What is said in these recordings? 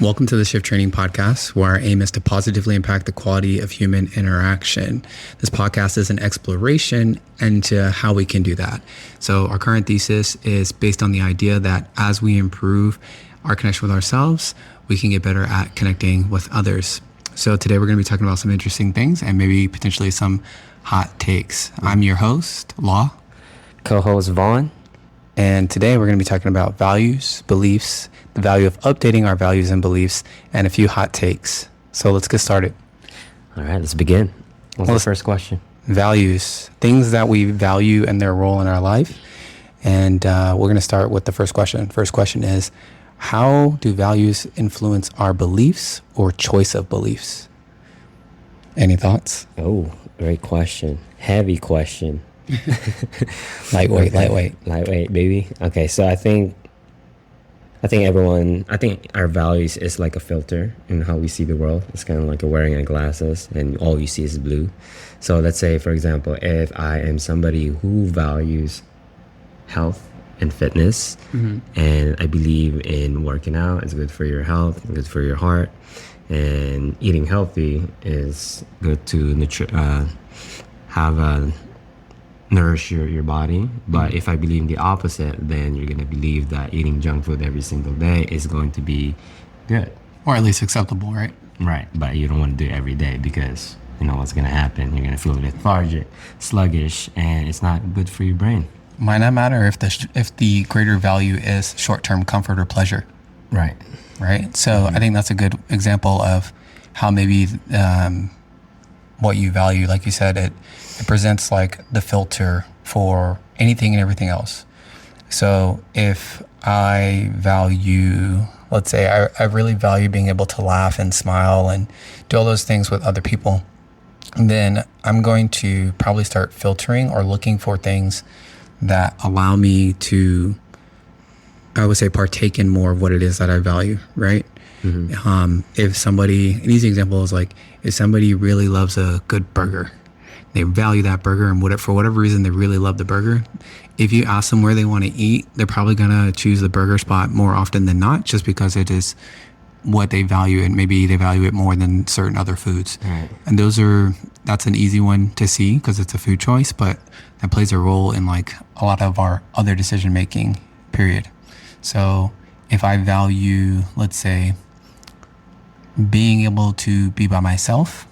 Welcome to the Shift Training Podcast, where our aim is to positively impact the quality of human interaction. This podcast is an exploration into how we can do that. So our current thesis is based on the idea that as we improve our connection with ourselves, we can get better at connecting with others. So today we're going to be talking about some interesting things and maybe potentially some hot takes. I'm your host, Law. Co-host Vaughn. And today we're going to be talking about values, beliefs, the value of updating our values and beliefs, and a few hot takes. So let's get started. All right, let's begin. What's the first question? Values, things that we value and their role in our life. And we're going to start with the first question. First question is, how do values influence our beliefs or choice of beliefs? Any thoughts? Oh, great question. Heavy question. Lightweight, baby. Okay, so I think our values is like a filter in how we see the world. It's kind of like wearing our glasses and all you see is blue. So let's say, for example, if I am somebody who values health and fitness, and I believe in working out, it's good for your health, good for your heart, and eating healthy is good to nourish your body. But if I believe the opposite, then you're going to believe that eating junk food every single day is going to be good. Or at least acceptable, right? Right. But you don't want to do it every day because you know what's going to happen. You're going to feel lethargic, sluggish, and it's not good for your brain. Might not matter if the greater value is short-term comfort or pleasure. Right. Right. So I think that's a good example of how maybe what you value, like you said, it presents like the filter for anything and everything else. So if I value, let's say I really value being able to laugh and smile and do all those things with other people, then I'm going to probably start filtering or looking for things that allow me to, I would say, partake in more of what it is that I value, right? If somebody, an easy example is like, if somebody really loves a good burger, they value that burger, and for whatever reason they really love the burger, if you ask them where they want to eat, they're probably going to choose the burger spot more often than not, just because it is what they value, and maybe they value it more than certain other foods. Right. And that's an easy one to see because it's a food choice, but that plays a role in like a lot of our other decision making, period. So if I value, let's say, being able to be by myself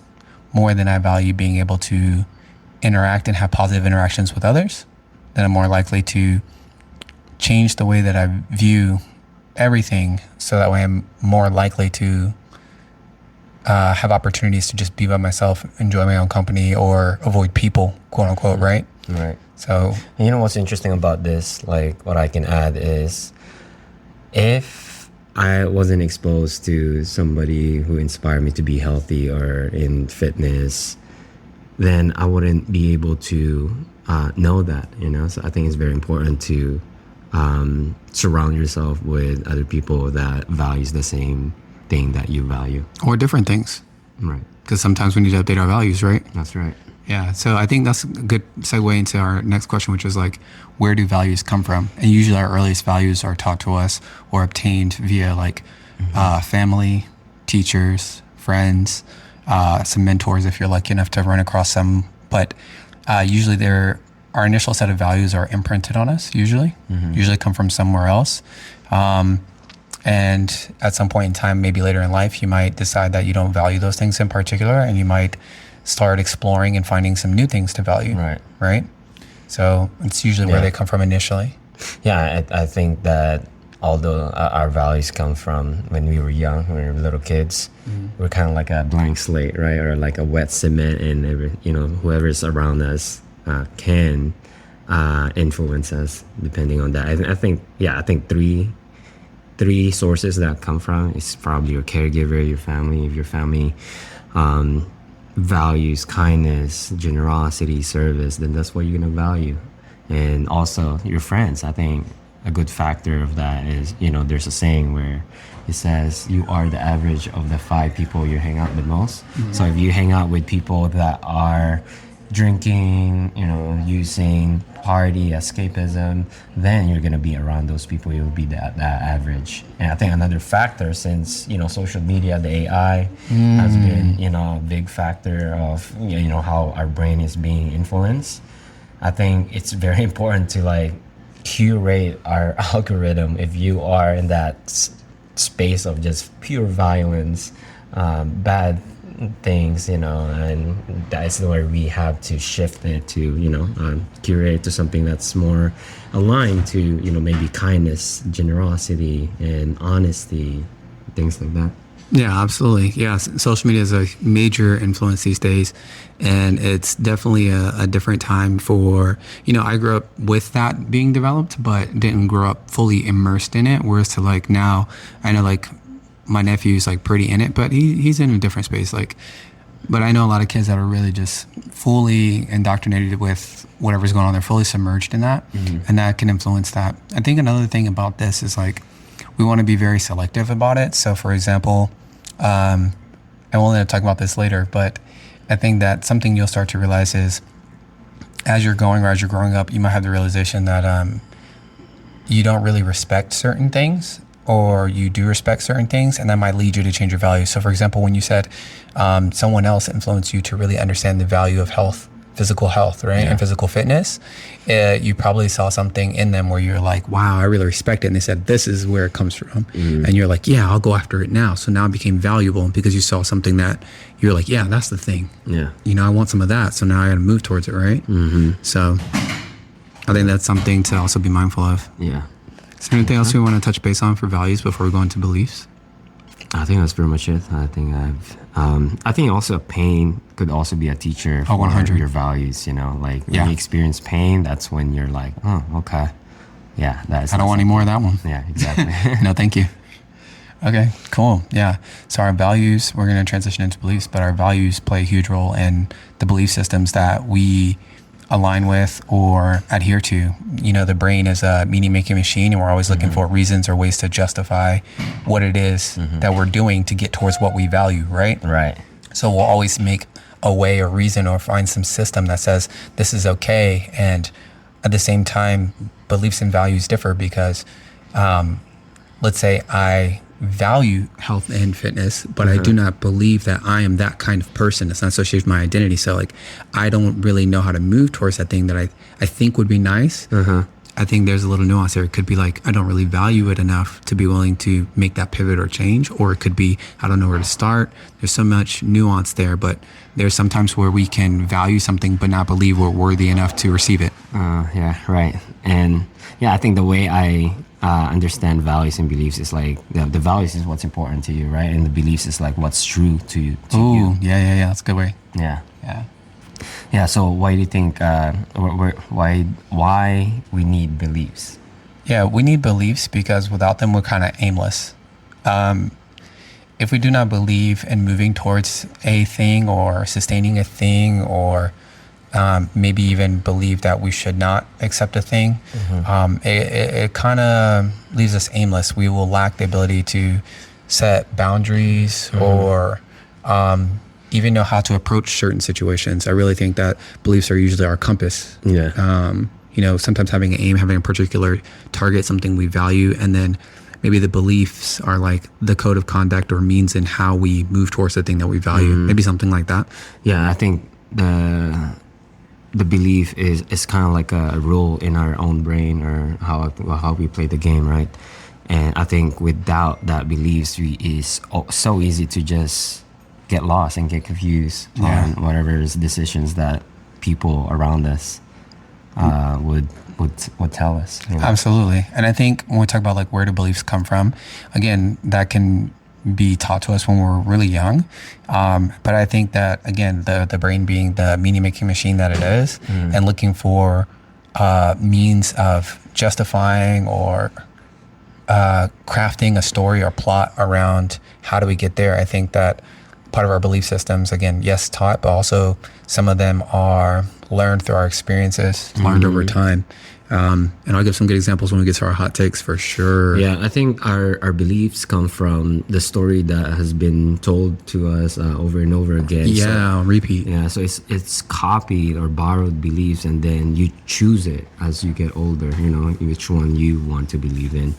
more than I value being able to interact and have positive interactions with others, then I'm more likely to change the way that I view everything, so that way I'm more likely to have opportunities to just be by myself, enjoy my own company, or avoid people, quote unquote, right? Right. So, you know what's interesting about this, like what I can add is, if I wasn't exposed to somebody who inspired me to be healthy or in fitness, then I wouldn't be able to know that, you know? So I think it's very important to surround yourself with other people that values the same thing that you value. or different things, Right. because sometimes we need to update our values, right? That's right. Yeah, so I think that's a good segue into our next question, which is like, where do values come from? And usually our earliest values are taught to us or obtained via like family, teachers, friends, some mentors if you're lucky enough to run across some. But usually our initial set of values are imprinted on us, usually come from somewhere else. And at some point in time, maybe later in life, you might decide that you don't value those things in particular, and you might start exploring and finding some new things to value. Right. So it's usually where they come from initially. Yeah, I think that although our values come from when we were young, when we were little kids, we're kind of like a blank slate, right? Or like a wet cement, and whoever's around us can influence us depending on that. I think three sources that come from is probably your caregiver, your family. If your family values kindness, generosity, service, then that's what you're gonna value. And also your friends. I think a good factor of that is, there's a saying where it says you are the average of the 5 people you hang out with most. So if you hang out with people that are drinking, using, party, escapism, then you're gonna be around those people. You'll be that average. And I think another factor, since social media, the AI has been a big factor of how our brain is being influenced. I think it's very important to like curate our algorithm. If you are in that space of just pure violence, bad things, and that's where we have to shift it to, curate to something that's more aligned to, maybe kindness, generosity, and honesty, things like that. Yeah, absolutely. Yeah, social media is a major influence these days, and it's definitely a different time for, I grew up with that being developed, but didn't grow up fully immersed in it. Whereas to like now, I know like my nephew's like pretty in it, but he's in a different space. Like, but I know a lot of kids that are really just fully indoctrinated with whatever's going on. They're fully submerged in that, and that can influence that. I think another thing about this is like, we want to be very selective about it. So for example, I'm only going to talk about this later, but I think that something you'll start to realize is as you're growing up, you might have the realization that you don't really respect certain things, or you do respect certain things, and that might lead you to change your values. So for example, when you said someone else influenced you to really understand the value of health, physical health, right? Yeah. And physical fitness, you probably saw something in them where you're like, wow, I really respect it. And they said, this is where it comes from. And you're like, yeah, I'll go after it now. So now it became valuable because you saw something that you're like, yeah, that's the thing. Yeah. I want some of that. So now I got to move towards it, right? So I think that's something to also be mindful of. Yeah. Is there anything else we want to touch base on for values before we go into beliefs? I think that's pretty much it. I think also pain could also be a teacher for 100. Your values, like when you experience pain, that's when you're like, oh, okay. Yeah. I don't want any more of that one. Yeah, exactly. No, thank you. Okay, cool. Yeah. So our values, we're going to transition into beliefs, but our values play a huge role in the belief systems that we align with or adhere to. The brain is a meaning-making machine, and we're always looking for reasons or ways to justify what it is that we're doing to get towards what we value, right? Right. So we'll always make a way or reason or find some system that says this is okay. And at the same time, beliefs and values differ because let's say I value health and fitness, but I do not believe that I am that kind of person. It's not associated with my identity. So like, I don't really know how to move towards that thing that I think would be nice. I think there's a little nuance there. It could be like, I don't really value it enough to be willing to make that pivot or change. Or it could be, I don't know where to start. There's so much nuance there, but there's sometimes where we can value something but not believe we're worthy enough to receive it. Yeah, right. And yeah, I think the way I understand values and beliefs is like the values is what's important to you, right? And the beliefs is like what's true to you. Yeah. That's a good way. Yeah. So why do you think why we need beliefs? Yeah, we need beliefs because without them we're kind of aimless. If we do not believe in moving towards a thing or sustaining a thing or maybe even believe that we should not accept a thing, it kind of leaves us aimless. We will lack the ability to set boundaries or even know how to approach certain situations. I really think that beliefs are usually our compass. Sometimes having an aim, having a particular target, something we value, and then maybe the beliefs are like the code of conduct or means in how we move towards the thing that we value. Maybe something like that. Yeah, I think the belief is kind of like a rule in our own brain or how we play the game, right? And I think without that beliefs, it's so easy to just get lost and get confused on whatever decisions that people around us would tell us. Absolutely. And I think when we talk about like where do beliefs come from, again, that can be taught to us when we're really young. But I think that, again, the brain being the meaning-making machine that it is, and looking for means of justifying or crafting a story or plot around how do we get there. I think that part of our belief systems, again, yes, taught, but also some of them are learned through our experiences, learned over time. And I'll give some good examples when we get to our hot takes for sure. Yeah, I think our beliefs come from the story that has been told to us over and over again. Yeah, repeat. Yeah, so it's copied or borrowed beliefs, and then you choose it as you get older. You know which one you want to believe in,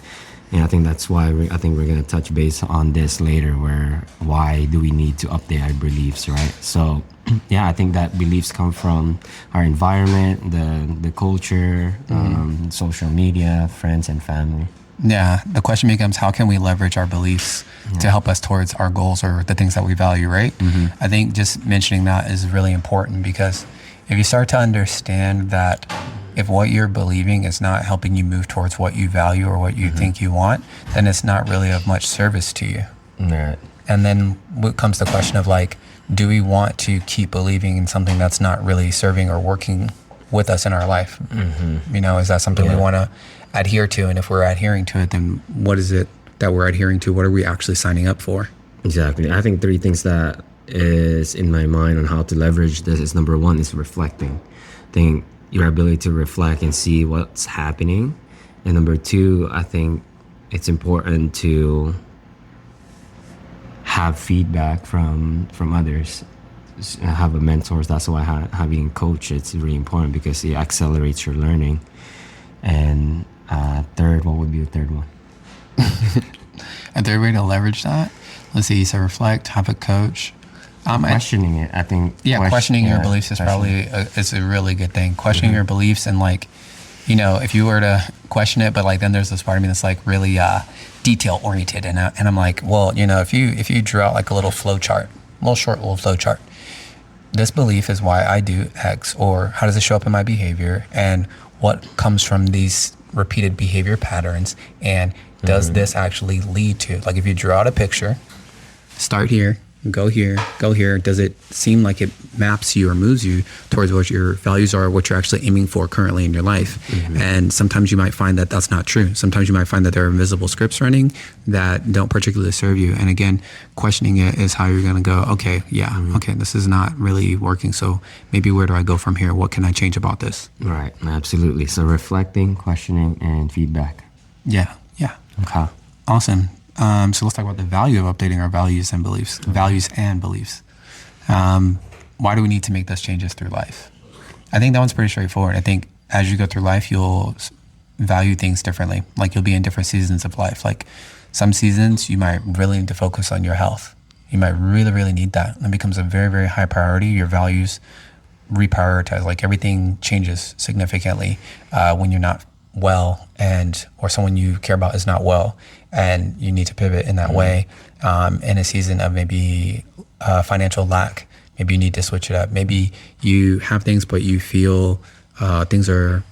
and I think that's why I think we're gonna touch base on this later. Where why do we need to update our beliefs, right? So, yeah, I think that beliefs come from our environment, the culture, social media, friends, and family. Yeah, the question becomes, how can we leverage our beliefs to help us towards our goals or the things that we value, right? I think just mentioning that is really important, because if you start to understand that if what you're believing is not helping you move towards what you value or what you think you want, then it's not really of much service to you. Right. And then what comes the question of like, do we want to keep believing in something that's not really serving or working with us in our life? You know, is that something we want to adhere to? And if we're adhering to it, then what is it that we're adhering to? What are we actually signing up for? Exactly. I think 3 things that is in my mind on how to leverage this is, number 1 is reflecting. I think your ability to reflect and see what's happening. And number 2, I think it's important to have feedback from others. Have a mentor. That's why having a coach, it's really important, because it accelerates your learning. And third, what would be the third one? A third way to leverage that? Let's see. So reflect, have a coach. Questioning it, I think. Questioning your beliefs is probably is a really good thing. Questioning your beliefs, and like, you know, if you were to question it, but like then there's this part of me that's like really detail oriented, and I'm like, well, you know, if you draw out like a little flow chart, little flow chart, this belief is why I do X, or how does it show up in my behavior, and what comes from these repeated behavior patterns, and does this actually lead to, like, if you draw out a picture, start here, go here, go here. Does it seem like it maps you or moves you towards what your values are, what you're actually aiming for currently in your life? And sometimes you might find that that's not true. Sometimes you might find that there are invisible scripts running that don't particularly serve you. And again, questioning it is how you're going to go, okay, okay, this is not really working. So maybe where do I go from here? What can I change about this? Right, absolutely. So reflecting, questioning, and feedback. Yeah. Okay. Awesome. So let's talk about the value of updating our values and beliefs. Why do we need to make those changes through life? I think that one's pretty straightforward. I think as you go through life, you'll value things differently. Like, you'll be in different seasons of life. Like, some seasons you might really need to focus on your health. You might really, really need that. That becomes a very, very high priority. Your values reprioritize. Like, everything changes significantly when you're not well, or someone you care about is not well, and you need to pivot in that way. In a season of maybe financial lack, maybe you need to switch it up. Maybe you have things, but you feel things are,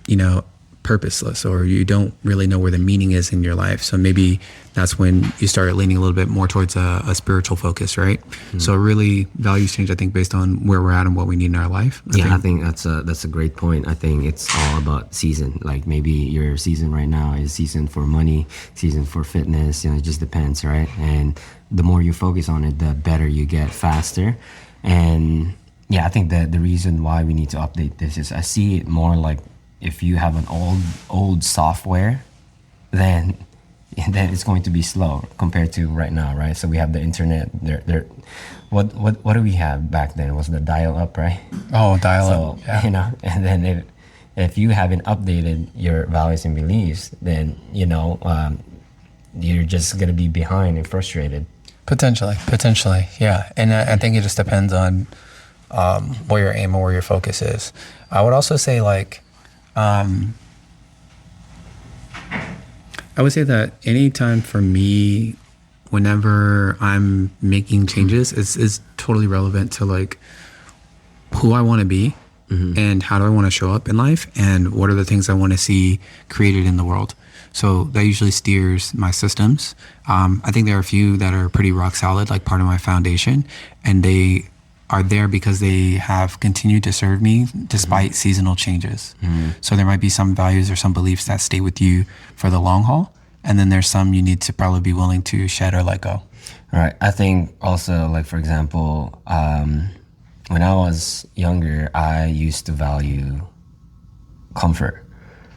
you know, purposeless, or you don't really know where the meaning is in your life. So maybe that's when you start leaning a little bit more towards a spiritual focus, right? So really, values change, I think, based on where we're at and what we need in our life. I think that's a great point. I think it's all about season. Like, maybe your season right now is season for money, season for fitness. You know, it just depends, right? And the more you focus on it, the better you get, faster. And yeah, I think that the reason why we need to update this is, I see it more like, if you have an old software, then it's going to be slow compared to right now, right? So we have the internet. What do we have back then? Was the dial-up, right? Oh, dial-up. So, you know, and then if you haven't updated your values and beliefs, then, you know, you're just gonna be behind and frustrated. Potentially, yeah. And I think it just depends on where your aim or where your focus is. I would also say, like, I would say that anytime for me, whenever I'm making changes, is totally relevant to, like, who I want to be and how do I want to show up in life, and what are the things I want to see created in the world. So that usually steers my systems. I think there are a few that are pretty rock solid, like part of my foundation, and they are there because they have continued to serve me despite seasonal changes. So there might be some values or some beliefs that stay with you for the long haul, and then there's some you need to probably be willing to shed or let go. Right. I think also, like, for example, when I was younger, I used to value comfort.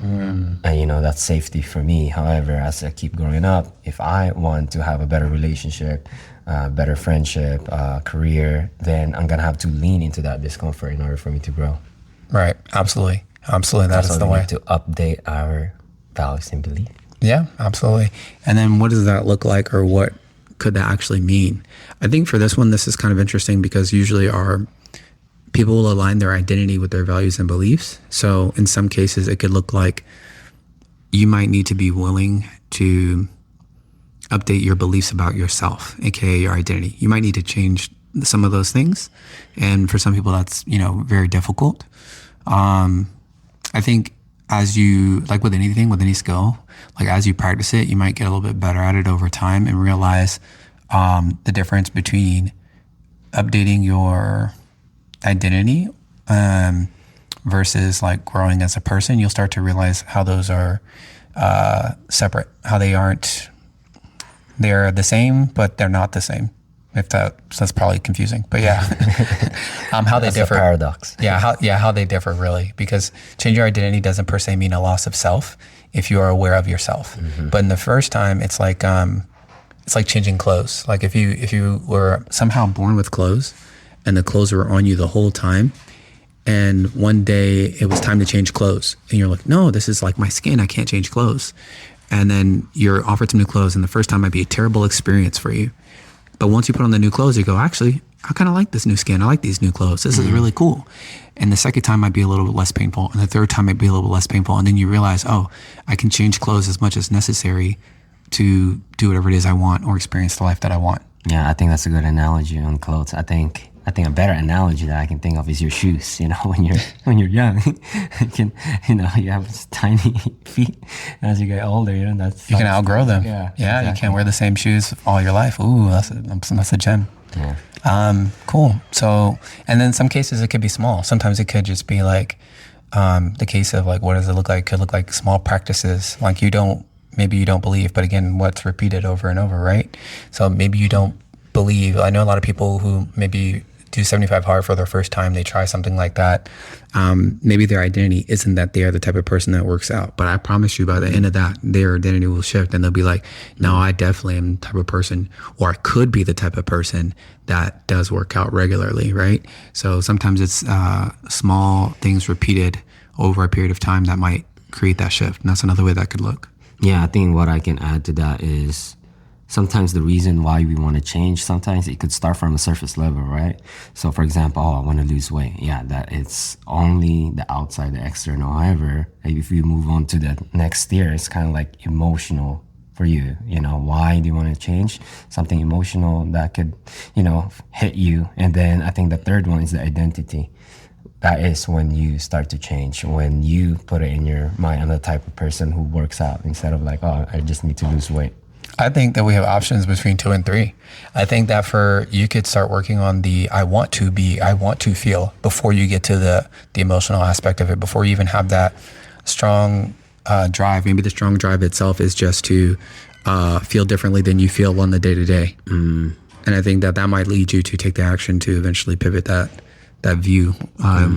And that's safety for me. However, as I keep growing up, if I want to have a better relationship, better friendship, career, then I'm gonna have to lean into that discomfort in order for me to grow. Right. Absolutely. That is the we way need to update our values and beliefs. Yeah, absolutely. And then what does that look like, or what could that actually mean? I think for this one, this is kind of interesting because usually our people will align their identity with their values and beliefs. So in some cases, it could look like you might need to be willing to update your beliefs about yourself, aka your identity. You might need to change some of those things. And for some people, that's, very difficult. I think as you, like with anything, with any skill, like as you practice it, you might get a little bit better at it over time and realize the difference between updating your identity versus like growing as a person. You'll start to realize how those are separate, how they're the same, but they're not the same. If that's probably confusing, but yeah, how they differ. A paradox. How they differ really, because change your identity doesn't per se mean a loss of self if you are aware of yourself. But in the first time, it's like changing clothes. Like if you were somehow born with clothes, and the clothes were on you the whole time, and one day it was time to change clothes, and you're like, no, this is like my skin. I can't change clothes. And then you're offered some new clothes, and the first time might be a terrible experience for you. But once you put on the new clothes, you go, actually, I kind of like this new skin. I like these new clothes. This is really cool. And the second time might be a little bit less painful. And the third time might be a little bit less painful. And then you realize, oh, I can change clothes as much as necessary to do whatever it is I want or experience the life that I want. Yeah, I think that's a good analogy on clothes. I think a better analogy that I can think of is your shoes. When you're young, you have tiny feet. And as you get older, you can outgrow them. Yeah, exactly. You can't wear the same shoes all your life. Ooh, that's a gem. Yeah. Cool. So, and then some cases it could be small. Sometimes it could just be like the case of like, what does it look like? It could look like small practices, like maybe you don't believe, but again, what's repeated over and over, right? So maybe you don't believe. I know a lot of people who maybe do 75 hard for their first time. They try something like that. Maybe their identity isn't that they are the type of person that works out, but I promise you by the end of that, their identity will shift and they'll be like, no, I definitely am the type of person, or I could be the type of person that does work out regularly, right? So sometimes it's small things repeated over a period of time that might create that shift. And that's another way that could look. Yeah, I think what I can add to that is sometimes the reason why we want to change, sometimes it could start from a surface level, right? So for example, I want to lose weight. Yeah, that it's only the outside, the external. However, if you move on to the next tier, it's kind of like emotional for you. Why do you want to change? Something emotional that could, hit you. And then I think the third one is the identity. That is when you start to change, when you put it in your mind, I'm the type of person who works out instead of like, oh, I just need to lose weight. I think that we have options between 2 and 3. I think that you could start working on the I want to feel before you get to the emotional aspect of it, before you even have that strong drive. Maybe the strong drive itself is just to feel differently than you feel on the day-to-day. And I think that might lead you to take the action to eventually pivot that view,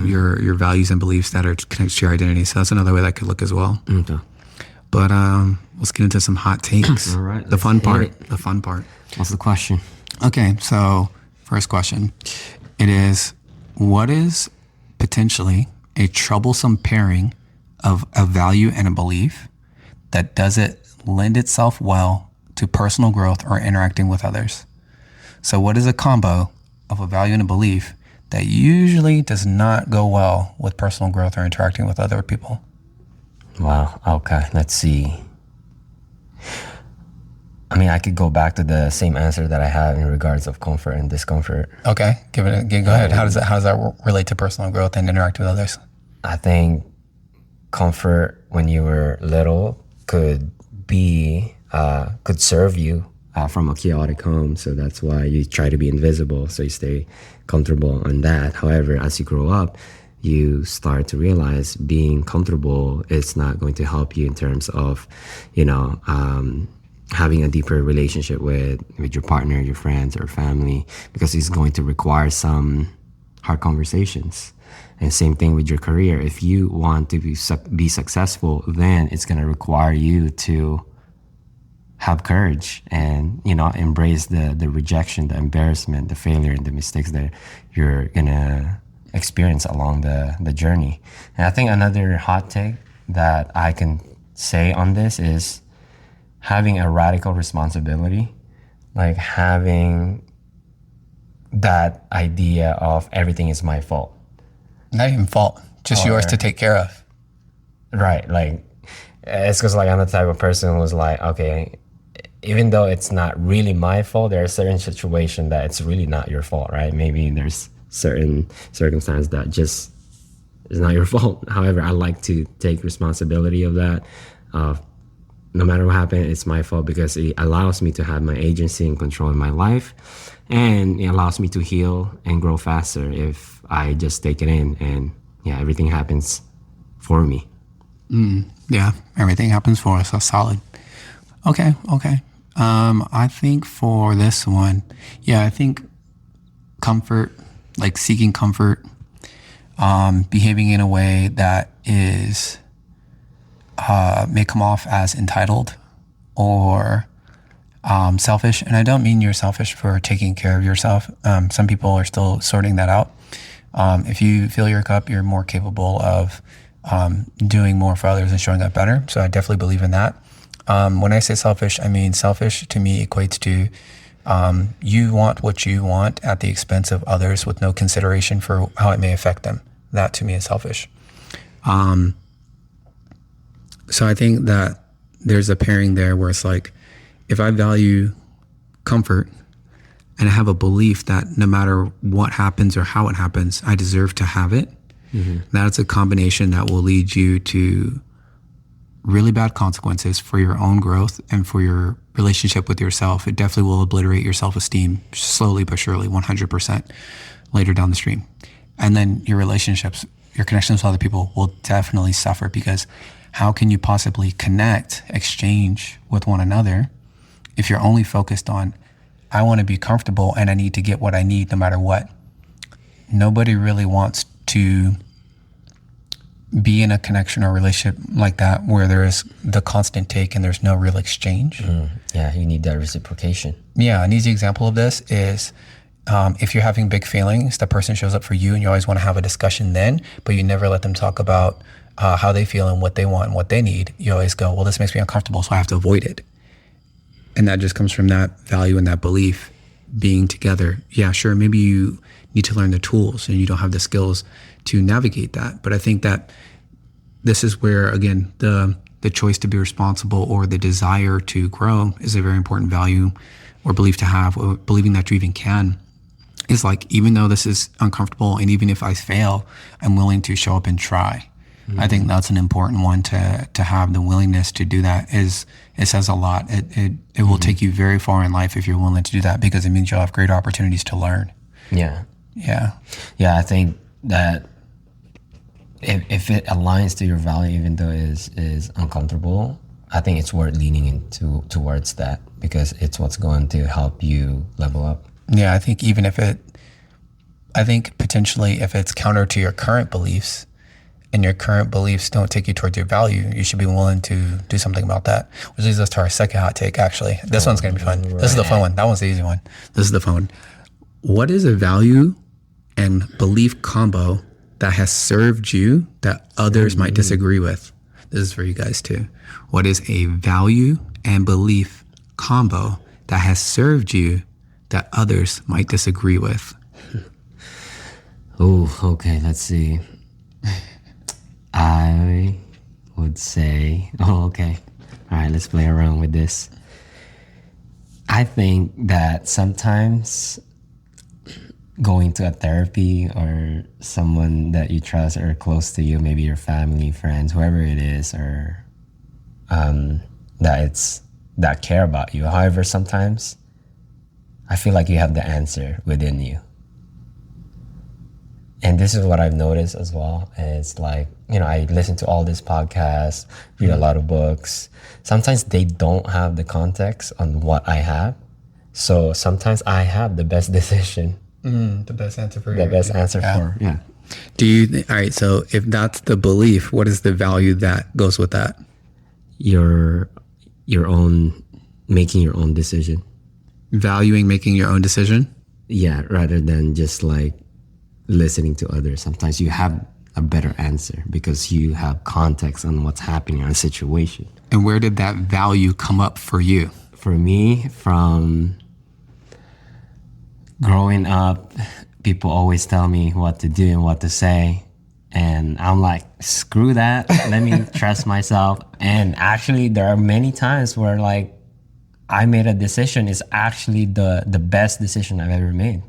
your values and beliefs that are connected to your identity. So that's another way that could look as well. Okay. But let's get into some hot takes. All right. The fun part. What's the question? Okay, so first question. It is, what is potentially a troublesome pairing of a value and a belief that doesn't lend itself well to personal growth or interacting with others? So what is a combo of a value and a belief that usually does not go well with personal growth or interacting with other people? Wow. Okay. Let's see. I mean, I could go back to the same answer that I had in regards of comfort and discomfort. Okay. Go ahead. How does that relate to personal growth and interact with others? I think comfort when you were little could serve you from a chaotic home. So that's why you try to be invisible. So you stay comfortable on that. However, as you grow up, you start to realize being comfortable is not going to help you in terms of, having a deeper relationship with your partner, your friends, or family, because it's going to require some hard conversations. And same thing with your career. If you want to be successful, then it's going to require you to have courage and, embrace the rejection, the embarrassment, the failure, and the mistakes that you're going to experience along the journey. And I think another hot take that I can say on this is having a radical responsibility, like having that idea of everything is my fault. Not even fault, just yours to take care of. Right. Like, it's because like I'm the type of person who's like, okay, even though it's not really my fault, there are certain situations that it's really not your fault, right? Maybe there's certain circumstance that just is not your fault. However, I like to take responsibility of that. No matter what happened, it's my fault because it allows me to have my agency and control in my life. And it allows me to heal and grow faster if I just take it in and everything happens for me. Yeah, everything happens for us. That's solid. Okay. I think for this one, I think comfort, like seeking comfort, behaving in a way that is may come off as entitled or selfish. And I don't mean you're selfish for taking care of yourself. Some people are still sorting that out. If you fill your cup, you're more capable of doing more for others and showing up better. So I definitely believe in that. When I say selfish, I mean selfish to me equates to you want what you want at the expense of others with no consideration for how it may affect them. That to me is selfish. So I think that there's a pairing there where it's like, if I value comfort and I have a belief that no matter what happens or how it happens, I deserve to have it, that's a combination that will lead you to really bad consequences for your own growth and for your relationship with yourself. It definitely will obliterate your self-esteem slowly but surely, 100% later down the stream. And then your relationships, your connections with other people will definitely suffer, because how can you possibly connect, exchange with one another if you're only focused on, I want to be comfortable and I need to get what I need no matter what? Nobody really wants to be in a connection or relationship like that where there is the constant take and there's no real exchange. Yeah, you need that reciprocation. Yeah, an easy example of this is if you're having big feelings, the person shows up for you and you always want to have a discussion then, but you never let them talk about how they feel and what they want and what they need. You always go, well, this makes me uncomfortable, so I have to avoid it. And that just comes from that value and that belief being together. Yeah, sure, maybe you need to learn the tools and you don't have the skills to navigate that. But I think that this is where, again, the choice to be responsible or the desire to grow is a very important value or belief to have, or believing that you even can. Is like, even though this is uncomfortable and even if I fail, I'm willing to show up and try. I think that's an important one to have. The willingness to do that it says a lot. It will take you very far in life if you're willing to do that, because it means you'll have great opportunities to learn. Yeah, I think that if it aligns to your value, even though it is uncomfortable, I think it's worth leaning into towards that, because it's what's going to help you level up. Yeah, I think potentially if it's counter to your current beliefs and your current beliefs don't take you towards your value, you should be willing to do something about that. Which leads us to our second hot take, actually. This one's going to be fun. Right. This is the fun one. That one's the easy one. This is the fun one. What is a value and belief combo that has served you that others might disagree with? This is for you guys too. What is a value and belief combo that has served you that others might disagree with? Oh, okay. Let's see. I would say, okay. All right, let's play around with this. I think that sometimes going to a therapy or someone that you trust or close to you, maybe your family, friends, whoever it is, or that care about you. However, sometimes I feel like you have the answer within you. And this is what I've noticed as well. It's like, I listen to all these podcasts, read a lot of books. Sometimes they don't have the context on what I have. So sometimes I have the best decision The best answer for the best answer for. Yeah. Do you? All right. So if that's the belief, what is the value that goes with that? Your own, making your own decision. Valuing making your own decision. Yeah, rather than just like listening to others. Sometimes you have a better answer because you have context on what's happening in a situation. And where did that value come up for you? For me, from growing up, people always tell me what to do and what to say. And I'm like, screw that. Let me trust myself. And actually, there are many times where like I made a decision is actually the best decision I've ever made.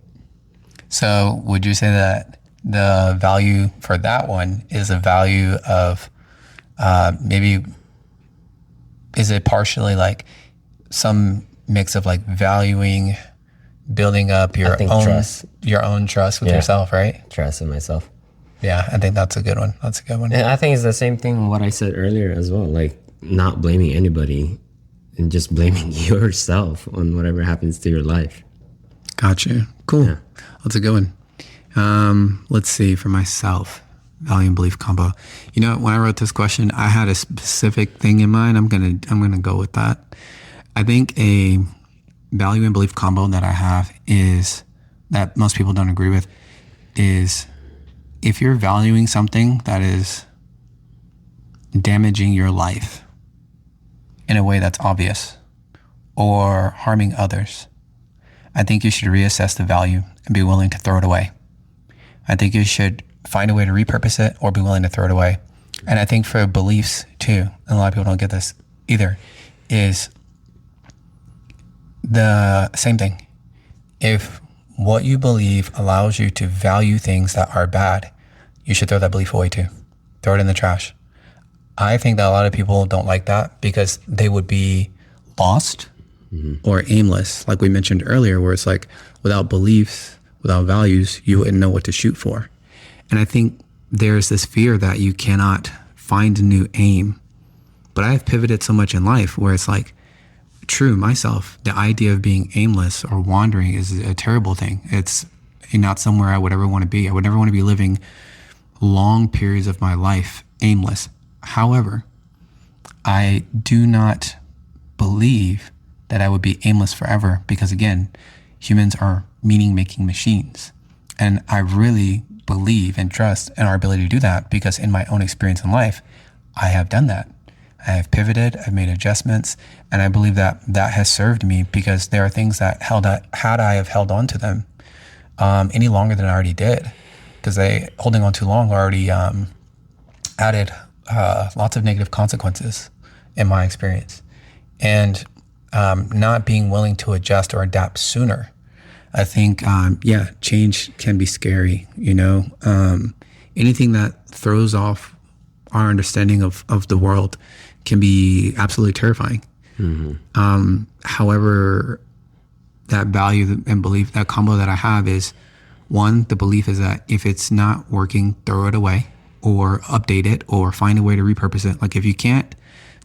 So would you say that the value for that one is a value of maybe, is it partially like some mix of like valuing, building up your own trust with yourself, right? Trust in myself. Yeah, I think that's a good one. That's a good one. And I think it's the same thing what I said earlier as well, like not blaming anybody and just blaming yourself on whatever happens to your life. Gotcha. Cool. Yeah. That's a good one. Let's see, for myself, value and belief combo. You know, when I wrote this question, I had a specific thing in mind. I'm gonna go with that. I think a value and belief combo that I have is that most people don't agree with is if you're valuing something that is damaging your life in a way that's obvious or harming others, I think you should reassess the value and be willing to throw it away. I think you should find a way to repurpose it or be willing to throw it away. And I think for beliefs too, and a lot of people don't get this either, is the same thing. If what you believe allows you to value things that are bad, you should throw that belief away too. Throw it in the trash. I think that a lot of people don't like that because they would be lost or aimless, like we mentioned earlier, where it's like without beliefs, without values, you wouldn't know what to shoot for. And I think there's this fear that you cannot find a new aim. But I've pivoted so much in life where it's like, true, myself, the idea of being aimless or wandering is a terrible thing. It's not somewhere I would ever want to be. I would never want to be living long periods of my life aimless. However, I do not believe that I would be aimless forever because, again, humans are meaning-making machines. And I really believe and trust in our ability to do that because in my own experience in life, I have done that. I have pivoted, I've made adjustments, and I believe that that has served me because there are things that had I have held on to them any longer than I already did, because holding on too long already added lots of negative consequences in my experience. And not being willing to adjust or adapt sooner. I think, change can be scary, you know. Anything that throws off our understanding of the world can be absolutely terrifying. However, that value and belief, that combo that I have is, one, the belief is that if it's not working, throw it away or update it or find a way to repurpose it. Like if you can't,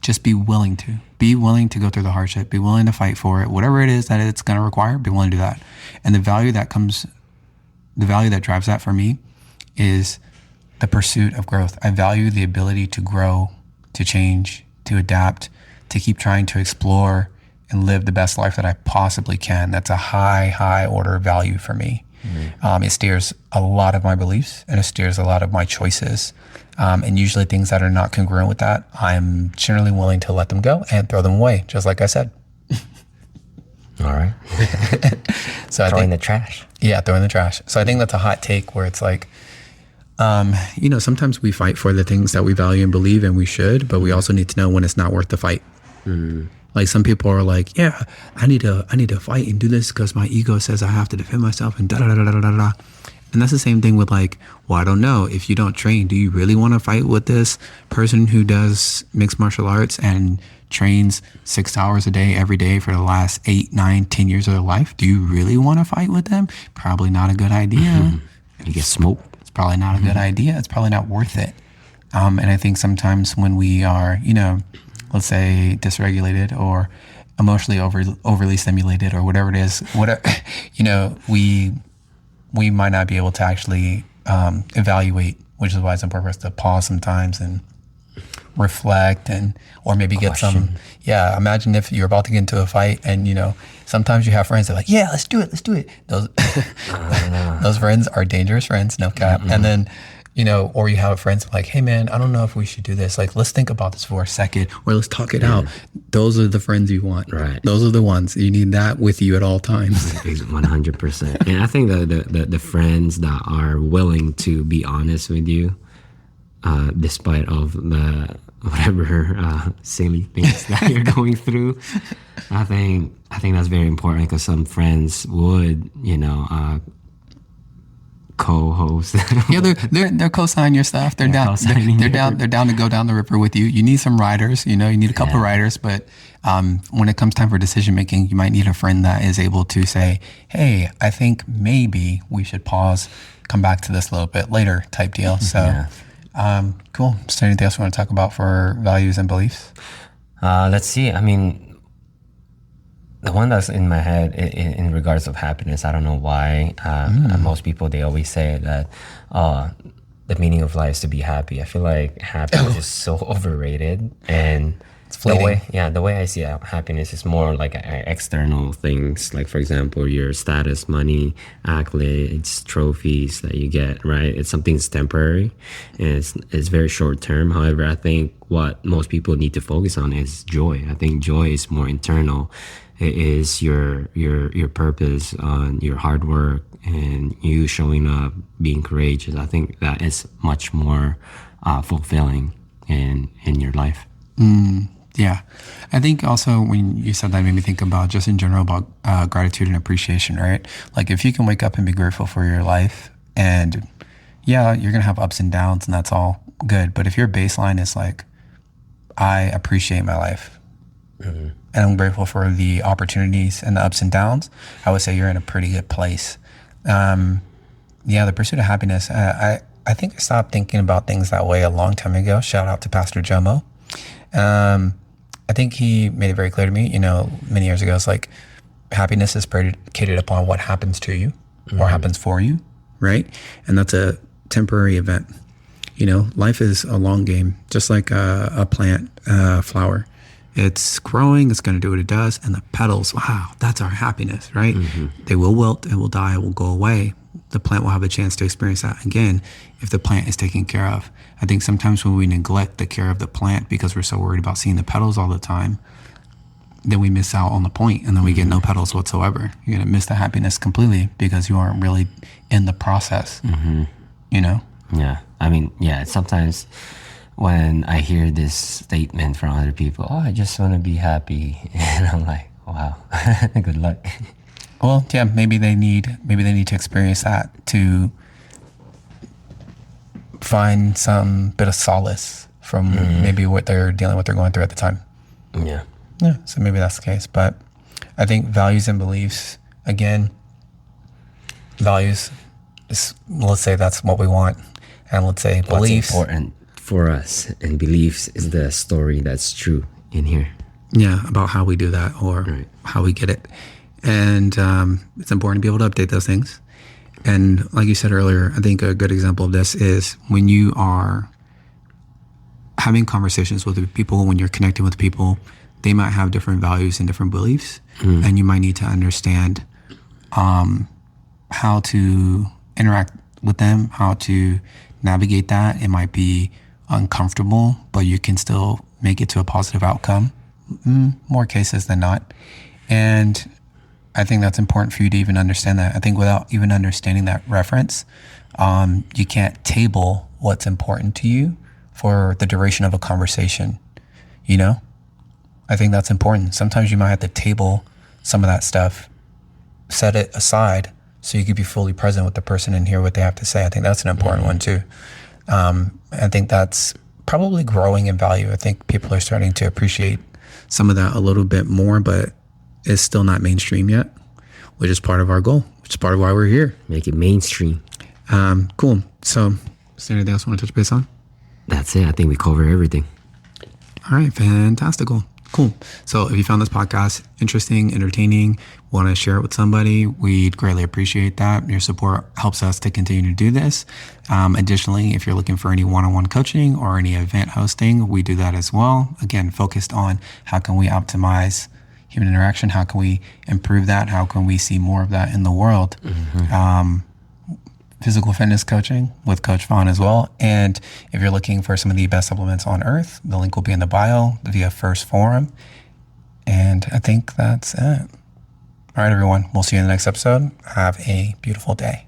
just be willing to go through the hardship, be willing to fight for it, whatever it is that it's going to require, be willing to do that. And the value that drives that for me is the pursuit of growth. I value the ability to grow, to change, to adapt, to keep trying to explore and live the best life that I possibly can. That's a high order value for me. It steers a lot of my beliefs and it steers a lot of my choices. And usually things that are not congruent with that, I'm generally willing to let them go and throw them away, just like I said. All right. So throw in the trash. Yeah, throw in the trash. So I think that's a hot take where it's like, sometimes we fight for the things that we value and believe, and we should, but we also need to know when it's not worth the fight. Like some people are like, yeah, I need to fight and do this because my ego says I have to defend myself and da-da-da-da-da-da. And that's the same thing with like, well, I don't know, if you don't train, do you really want to fight with this person who does mixed martial arts and trains 6 hours a day, every day for the last 8, 9, 10 years of their life? Do you really want to fight with them? Probably not a good idea. You get smoked. It's probably not a good idea. It's probably not worth it. And I think sometimes when we are, let's say dysregulated or emotionally overly stimulated or whatever it is, we might not be able to actually evaluate, which is why it's important for us to pause sometimes and reflect or maybe get some. Yeah, imagine if you're about to get into a fight and, sometimes you have friends that are like, yeah, let's do it. Those friends are dangerous friends, no cap. And then, or you have friends like, hey man, I don't know if we should do this. Like, let's think about this for a second, or let's talk it out. Those are the friends you want. Right. Those are the ones. You need that with you at all times. 100%. And I think the friends that are willing to be honest with you, despite of the whatever silly things that you're going through, I think that's very important, because some friends would, co-host. Yeah, they're co-signing your stuff. They're down to go down the river with you. You need some riders. You need a couple riders, but when it comes time for decision making, you might need a friend that is able to say, "Hey, I think maybe we should pause, come back to this a little bit later," type deal. So. Cool. Is there anything else you want to talk about for values and beliefs? Let's see. I mean, the one that's in my head in regards of happiness, I don't know why. Most people, they always say that the meaning of life is to be happy. I feel like happiness is so overrated, and it's fleeting. The way I see happiness is more like external things, like for example your status, money, accolades, trophies that you get, right? It's something that's temporary and it's very short term. However, I think what most people need to focus on is joy. I think joy is more internal. It is your purpose on your hard work and you showing up, being courageous. I think that is much more fulfilling in your life. Yeah. I think also when you said that, made me think about just in general about gratitude and appreciation, right? Like if you can wake up and be grateful for your life, and yeah, you're going to have ups and downs and that's all good. But if your baseline is like, I appreciate my life and I'm grateful for the opportunities and the ups and downs, I would say you're in a pretty good place. The pursuit of happiness, I think I stopped thinking about things that way a long time ago. Shout out to Pastor Jomo. I think he made it very clear to me, many years ago, it's like happiness is predicated upon what happens to you or happens for you, right? And that's a temporary event. Life is a long game, just like a plant, flower. It's growing, it's going to do what it does. And the petals, wow, that's our happiness, right? They will wilt, it will die, it will go away. The plant will have a chance to experience that again if the plant is taken care of. I think sometimes when we neglect the care of the plant because we're so worried about seeing the petals all the time, then we miss out on the point and then we get no petals whatsoever. You're going to miss the happiness completely because you aren't really in the process, Yeah. I mean, sometimes when I hear this statement from other people, I just want to be happy. And I'm like, wow, good luck. Well, yeah, maybe they need to experience that to find some bit of solace from maybe what they're dealing with, they're going through at the time. Yeah. So maybe that's the case. But I think values and beliefs, again, values is, let's say that's what we want, and let's say beliefs. What's important for us and beliefs is the story that's true in here. Yeah, about how we do that or how we get it. And it's important to be able to update those things. And like you said earlier, I think a good example of this is when you are having conversations with people, when you're connecting with people, they might have different values and different beliefs. And you might need to understand how to interact with them, how to navigate that. It might be uncomfortable, but you can still make it to a positive outcome, more cases than not. And I think that's important for you to even understand that. I think without even understanding that reference, you can't table what's important to you for the duration of a conversation, I think that's important. Sometimes you might have to table some of that stuff, set it aside so you could be fully present with the person and hear what they have to say. I think that's an important one too. I think that's probably growing in value. I think people are starting to appreciate some of that a little bit more, but it's still not mainstream yet, which is part of our goal, which is part of why we're here. Make it mainstream. Cool. So is there anything else you want to touch base on? That's it. I think we cover everything. All right. Fantastical. Cool. So if you found this podcast interesting, entertaining, want to share it with somebody, we'd greatly appreciate that. Your support helps us to continue to do this. Additionally, if you're looking for any one-on-one coaching or any event hosting, we do that as well. Again, focused on how can we optimize human interaction? How can we improve that? How can we see more of that in the world? Physical fitness coaching with Coach Vaughn as well. And if you're looking for some of the best supplements on earth, the link will be in the bio via First Forum. And I think that's it. All right, everyone. We'll see you in the next episode. Have a beautiful day.